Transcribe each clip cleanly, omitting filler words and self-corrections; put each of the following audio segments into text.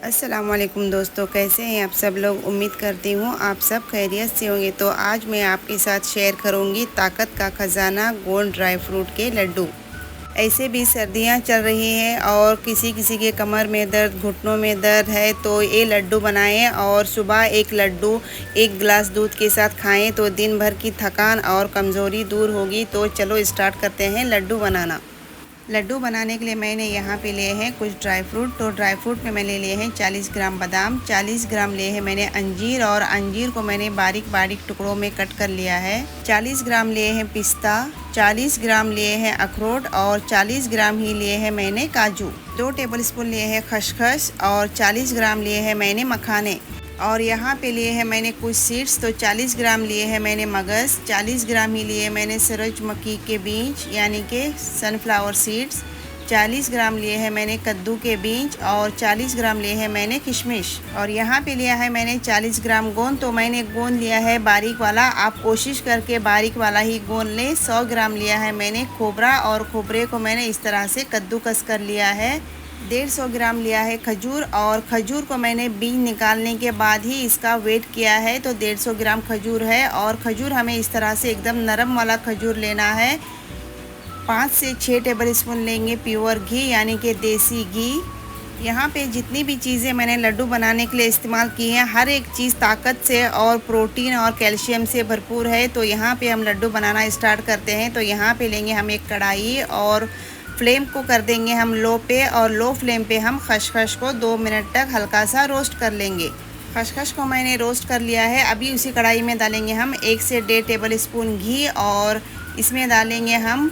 अस्सलाम वालेकुम दोस्तों, कैसे हैं आप सब लोग। उम्मीद करती हूँ आप सब खैरियत से होंगे। तो आज मैं आपके साथ शेयर करूँगी ताकत का ख़जाना गोंद ड्राई फ्रूट के लड्डू। ऐसे भी सर्दियाँ चल रही हैं और किसी किसी के कमर में दर्द, घुटनों में दर्द है तो ये लड्डू बनाएं और सुबह एक लड्डू एक गिलास दूध के साथ खाएं तो दिन भर की थकान और कमज़ोरी दूर होगी। तो चलो स्टार्ट करते हैं लड्डू बनाना। लड्डू बनाने के लिए मैंने यहाँ पे लिए हैं कुछ ड्राई फ्रूट। तो ड्राई फ्रूट में मैंने लिए हैं 40 ग्राम बादाम, 40 ग्राम लिए हैं मैंने अंजीर और अंजीर को मैंने बारीक बारीक टुकड़ों में कट कर लिया है। 40 ग्राम लिए हैं पिस्ता, 40 ग्राम लिए हैं अखरोट और 40 ग्राम ही लिए हैं मैंने काजू। 2 टेबलस्पून लिए हैं खसखस और 40 ग्राम लिए हैं मैंने मखाने। और यहाँ पे लिए हैं मैंने कुछ सीड्स। तो 40 ग्राम लिए हैं मैंने मगज़, 40 ग्राम ही लिए मैंने सूरजमुखी के बीज यानी कि सनफ्लावर सीड्स, 40 ग्राम लिए हैं मैंने कद्दू के बीज और 40 ग्राम लिए हैं मैंने किशमिश। और यहाँ पे लिया है मैंने 40 ग्राम गोंद। तो मैंने गोंद लिया है बारीक वाला, आप कोशिश करके बारीक वाला ही गोंद लें। 100 ग्राम लिया है मैंने खोबरा और खोबरे को मैंने इस तरह से कद्दूकस कर लिया है। 150 ग्राम लिया है खजूर और खजूर को मैंने बीज निकालने के बाद ही इसका वेट किया है। तो 150 ग्राम खजूर है और खजूर हमें इस तरह से एकदम नरम वाला खजूर लेना है। 5 से 6 टेबलस्पून लेंगे प्योर घी यानी कि देसी घी। यहाँ पे जितनी भी चीज़ें मैंने लड्डू बनाने के लिए इस्तेमाल की हैं हर एक चीज़ ताकत से और प्रोटीन और कैल्शियम से भरपूर है। तो यहाँ पे हम लड्डू बनाना स्टार्ट करते हैं। तो यहाँ पे लेंगे हम एक कढ़ाई और फ्लेम को कर देंगे हम लो पे और लो फ्लेम पे हम खसखस को 2 मिनट तक हल्का सा रोस्ट कर लेंगे। खसखस को मैंने रोस्ट कर लिया है। अभी उसी कढ़ाई में डालेंगे हम 1 से 1.5 टेबलस्पून घी और इसमें डालेंगे हम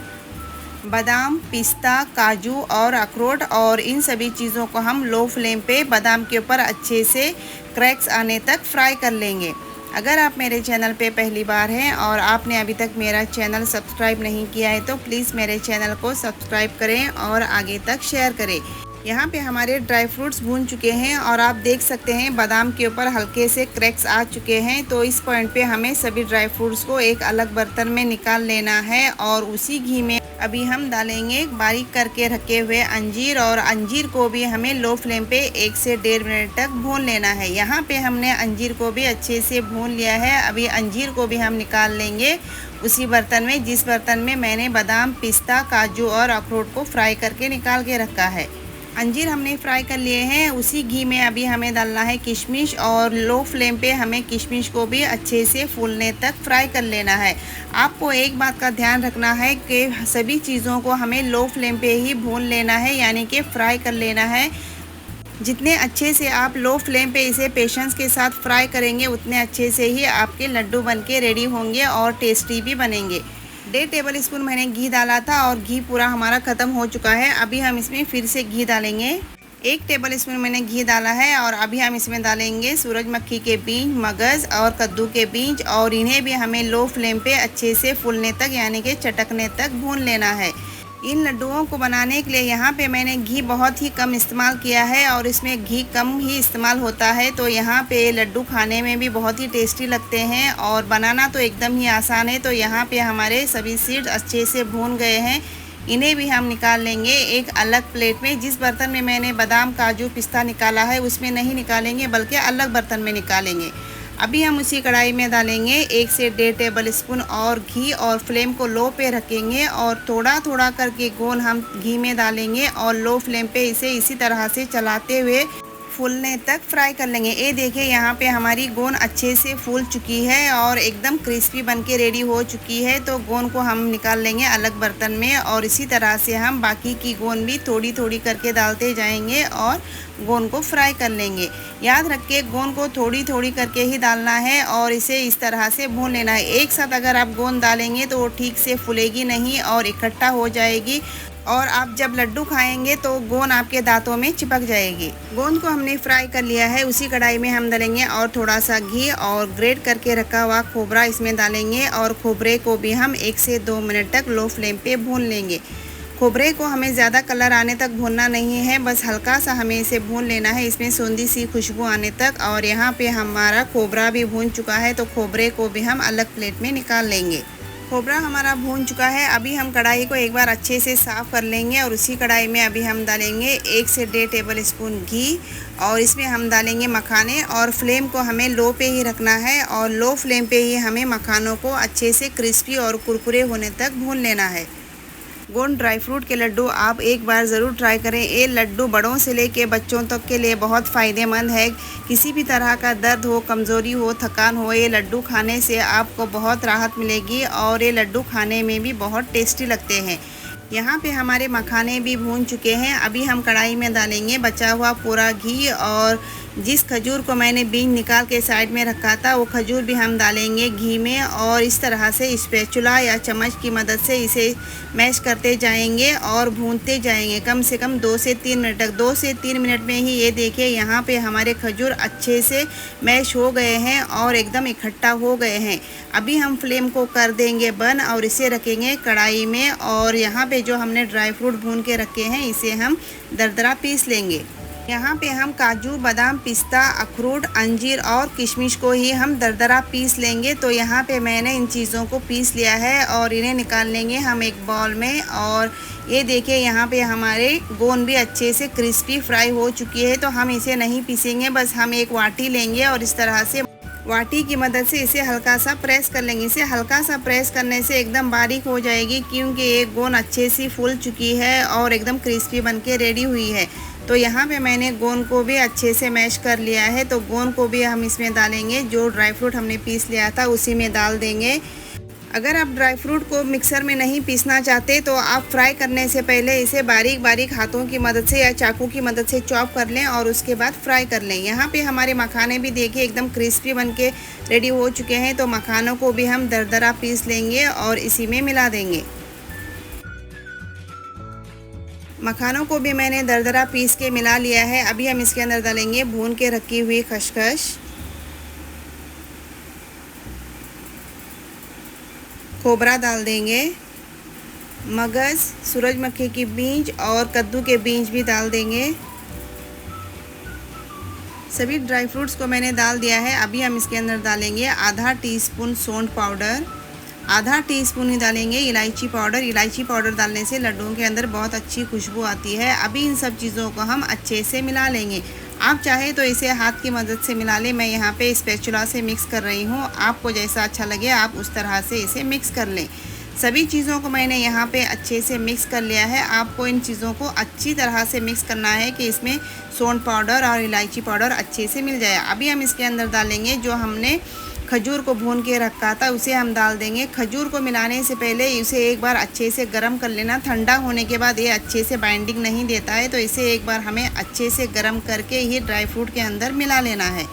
बादाम, पिस्ता, काजू और अखरोट और इन सभी चीज़ों को हम लो फ्लेम पे बादाम के ऊपर अच्छे से क्रैक्स आने तक फ्राई कर लेंगे। अगर आप मेरे चैनल पे पहली बार हैं और आपने अभी तक मेरा चैनल सब्सक्राइब नहीं किया है तो प्लीज़ मेरे चैनल को सब्सक्राइब करें और आगे तक शेयर करें। यहाँ पे हमारे ड्राई फ्रूट्स भून चुके हैं और आप देख सकते हैं बादाम के ऊपर हल्के से क्रैक्स आ चुके हैं। तो इस पॉइंट पे हमें सभी ड्राई फ्रूट्स को एक अलग बर्तन में निकाल लेना है और उसी घी में अभी हम डालेंगे बारीक करके रखे हुए अंजीर और अंजीर को भी हमें लो फ्लेम पे 1 से 1.5 मिनट तक भून लेना है। यहाँ पे हमने अंजीर को भी अच्छे से भून लिया है। अभी अंजीर को भी हम निकाल लेंगे उसी बर्तन में जिस बर्तन में मैंने बादाम, पिस्ता, काजू और अखरोट को फ्राई करके निकाल के रखा है। अंजीर हमने फ्राई कर लिए हैं। उसी घी में अभी हमें डालना है किशमिश और लो फ्लेम पे हमें किशमिश को भी अच्छे से फूलने तक फ्राई कर लेना है। आपको एक बात का ध्यान रखना है कि सभी चीज़ों को हमें लो फ्लेम पे ही भून लेना है यानी कि फ्राई कर लेना है। जितने अच्छे से आप लो फ्लेम पे इसे पेशेंस के साथ फ्राई करेंगे उतने अच्छे से ही आपके लड्डू बनके रेडी होंगे और टेस्टी भी बनेंगे। 1.5 टेबलस्पून मैंने घी डाला था और घी पूरा हमारा ख़त्म हो चुका है। अभी हम इसमें फिर से घी डालेंगे। 1 टेबलस्पून मैंने घी डाला है और अभी हम इसमें डालेंगे सूरजमुखी के बीज, मगज़ और कद्दू के बीज और इन्हें भी हमें लो फ्लेम पे अच्छे से फूलने तक यानी कि चटकने तक भून लेना है। इन लड्डुओं को बनाने के लिए यहाँ पे मैंने घी बहुत ही कम इस्तेमाल किया है और इसमें घी कम ही इस्तेमाल होता है। तो यहाँ पे लड्डू खाने में भी बहुत ही टेस्टी लगते हैं और बनाना तो एकदम ही आसान है। तो यहाँ पे हमारे सभी सीड्स अच्छे से भून गए हैं। इन्हें भी हम निकाल लेंगे एक अलग प्लेट में। जिस बर्तन में मैंने बादाम, काजू, पिस्ता निकाला है उसमें नहीं निकालेंगे बल्कि अलग बर्तन में निकालेंगे। अभी हम उसी कढ़ाई में डालेंगे 1 से 1.5 टेबलस्पून और घी और फ्लेम को लो पे रखेंगे और थोड़ा थोड़ा करके गोंद हम घी में डालेंगे और लो फ्लेम पे इसे इसी तरह से चलाते हुए फूलने तक फ्राई कर लेंगे। ये देखिए यहाँ पे हमारी गोंद अच्छे से फूल चुकी है और एकदम क्रिस्पी बनके रेडी हो चुकी है। तो गोंद को हम निकाल लेंगे अलग बर्तन में और इसी तरह से हम बाकी की गोंद भी थोड़ी थोड़ी करके डालते जाएंगे और गोंद को फ्राई कर लेंगे। याद रखिए गोंद को थोड़ी थोड़ी करके ही डालना है और इसे इस तरह से भून लेना है। एक साथ अगर आप गोंद डालेंगे तो वो ठीक से फूलेगी नहीं और इकट्ठा हो जाएगी और आप जब लड्डू खाएंगे तो गोंद आपके दांतों में चिपक जाएगी। गोंद को हमने फ्राई कर लिया है। उसी कढ़ाई में हम डालेंगे और थोड़ा सा घी और ग्रेट करके रखा हुआ खोबरा इसमें डालेंगे और खोबरे को भी हम 1 से 2 मिनट तक लो फ्लेम पे भून लेंगे। खोबरे को हमें ज़्यादा कलर आने तक भूनना नहीं है, बस हल्का सा हमें इसे भून लेना है इसमें सूंधी सी खुशबू आने तक। और यहाँ पे हमारा खोबरा भी भून चुका है तो खोबरे को भी हम अलग प्लेट में निकाल लेंगे। खोबरा हमारा भून चुका है। अभी हम कढ़ाई को एक बार अच्छे से साफ़ कर लेंगे और उसी कढ़ाई में अभी हम डालेंगे 1 से 1.5 टेबल स्पून घी और इसमें हम डालेंगे मखाने और फ्लेम को हमें लो पे ही रखना है और लो फ्लेम पे ही हमें मखानों को अच्छे से क्रिस्पी और कुरकुरे होने तक भून लेना है। गोंड ड्राई फ्रूट के लड्डू आप एक बार ज़रूर ट्राई करें। ये लड्डू बड़ों से लेके बच्चों तक के लिए बहुत फ़ायदेमंद है। किसी भी तरह का दर्द हो, कमज़ोरी हो, थकान हो, ये लड्डू खाने से आपको बहुत राहत मिलेगी और ये लड्डू खाने में भी बहुत टेस्टी लगते हैं। यहाँ पे हमारे मखाने भी भून चुके हैं। अभी हम कढ़ाई में डालेंगे बचा हुआ पूरा घी और जिस खजूर को मैंने बीज निकाल के साइड में रखा था वो खजूर भी हम डालेंगे घी में और इस तरह से स्पैचुला या चम्मच की मदद से इसे मैश करते जाएंगे और भूनते जाएंगे कम से कम 2 से 3 मिनट तक। 2 से 3 मिनट में ही ये देखिए यहाँ पे हमारे खजूर अच्छे से मैश हो गए हैं और एकदम इकट्ठा हो गए हैं। अभी हम फ्लेम को कर देंगे बंद और इसे रखेंगे कढ़ाई में और यहाँ पे जो हमने ड्राई फ्रूट भून के रखे हैं इसे हम दरदरा पीस लेंगे। यहाँ पे हम काजू, बादाम, पिस्ता, अखरोट, अंजीर और किशमिश को ही हम दरदरा पीस लेंगे। तो यहाँ पे मैंने इन चीज़ों को पीस लिया है और इन्हें निकाल लेंगे हम एक बाउल में। और ये देखिए यहाँ पे हमारे गोंद भी अच्छे से क्रिस्पी फ्राई हो चुकी है। तो हम इसे नहीं पीसेंगे, बस हम एक वाटी लेंगे और इस तरह से वाटी की मदद से इसे हल्का सा प्रेस कर लेंगे। इसे हल्का सा प्रेस करने से एकदम बारीक हो जाएगी क्योंकि ये गोंद अच्छे से फूल चुकी है और एकदम क्रिस्पी बनके रेडी हुई है। तो यहाँ पे मैंने गोंद को भी अच्छे से मैश कर लिया है। तो गोंद को भी हम इसमें डालेंगे, जो ड्राई फ्रूट हमने पीस लिया था उसी में डाल देंगे। अगर आप ड्राई फ्रूट को मिक्सर में नहीं पीसना चाहते तो आप फ्राई करने से पहले इसे बारीक बारीक हाथों की मदद से या चाकू की मदद से चॉप कर लें और उसके बाद फ्राई कर लें। यहाँ पे हमारे मखाने भी देखिए एकदम क्रिस्पी बनके रेडी हो चुके हैं। तो मखानों को भी हम दरदरा पीस लेंगे और इसी में मिला देंगे। मखानों को भी मैंने दरदरा पीस के मिला लिया है। अभी हम इसके अंदर डालेंगे भून के रखी हुई खसखस, खोबरा डाल देंगे, मगज, सूरजमुखी की बीज और कद्दू के बीज भी डाल देंगे। सभी ड्राई फ्रूट्स को मैंने डाल दिया है। अभी हम इसके अंदर डालेंगे आधा टीस्पून सौंठ पाउडर, आधा टीस्पून ही डालेंगे इलायची पाउडर। इलायची पाउडर डालने से लड्डुओं के अंदर बहुत अच्छी खुशबू आती है। अभी इन सब चीज़ों को हम अच्छे से मिला लेंगे। आप चाहे तो इसे हाथ की मदद से मिला लें। मैं यहाँ पे स्पैचुला से मिक्स कर रही हूँ। आपको जैसा अच्छा लगे आप उस तरह से इसे मिक्स कर लें। सभी चीज़ों को मैंने यहाँ पे अच्छे से मिक्स कर लिया है। आपको इन चीज़ों को अच्छी तरह से मिक्स करना है कि इसमें सौंठ पाउडर और इलायची पाउडर अच्छे से मिल जाए। अभी हम इसके अंदर डालेंगे जो हमने खजूर को भून के रखा था उसे हम डाल देंगे। खजूर को मिलाने से पहले इसे एक बार अच्छे से गर्म कर लेना। ठंडा होने के बाद ये अच्छे से बाइंडिंग नहीं देता है, तो इसे एक बार हमें अच्छे से गर्म करके ही ड्राई फ्रूट के अंदर मिला लेना है।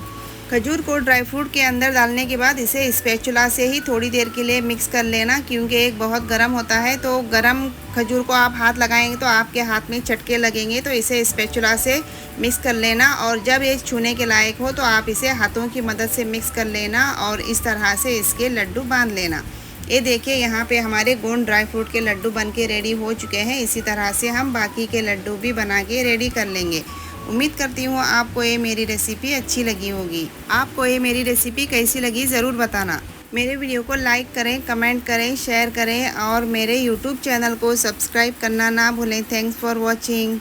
खजूर को ड्राई फ्रूट के अंदर डालने के बाद इसे स्पैचुला से ही थोड़ी देर के लिए मिक्स कर लेना क्योंकि एक बहुत गर्म होता है। तो गर्म खजूर को आप हाथ लगाएंगे तो आपके हाथ में चटके लगेंगे। तो इसे स्पैचुला से मिक्स कर लेना और जब ये छूने के लायक हो तो आप इसे हाथों की मदद से मिक्स कर लेना और इस तरह से इसके लड्डू बांध लेना। ये देखिए यहाँ पे हमारे गोंद ड्राई फ्रूट के लड्डू बन के रेडी हो चुके हैं। इसी तरह से हम बाकी के लड्डू भी बना के रेडी कर लेंगे। उम्मीद करती हूँ आपको ये मेरी रेसिपी अच्छी लगी होगी। आपको ये मेरी रेसिपी कैसी लगी ज़रूर बताना। मेरे वीडियो को लाइक करें, कमेंट करें, शेयर करें और मेरे YouTube चैनल को सब्सक्राइब करना ना भूलें। Thanks for watching.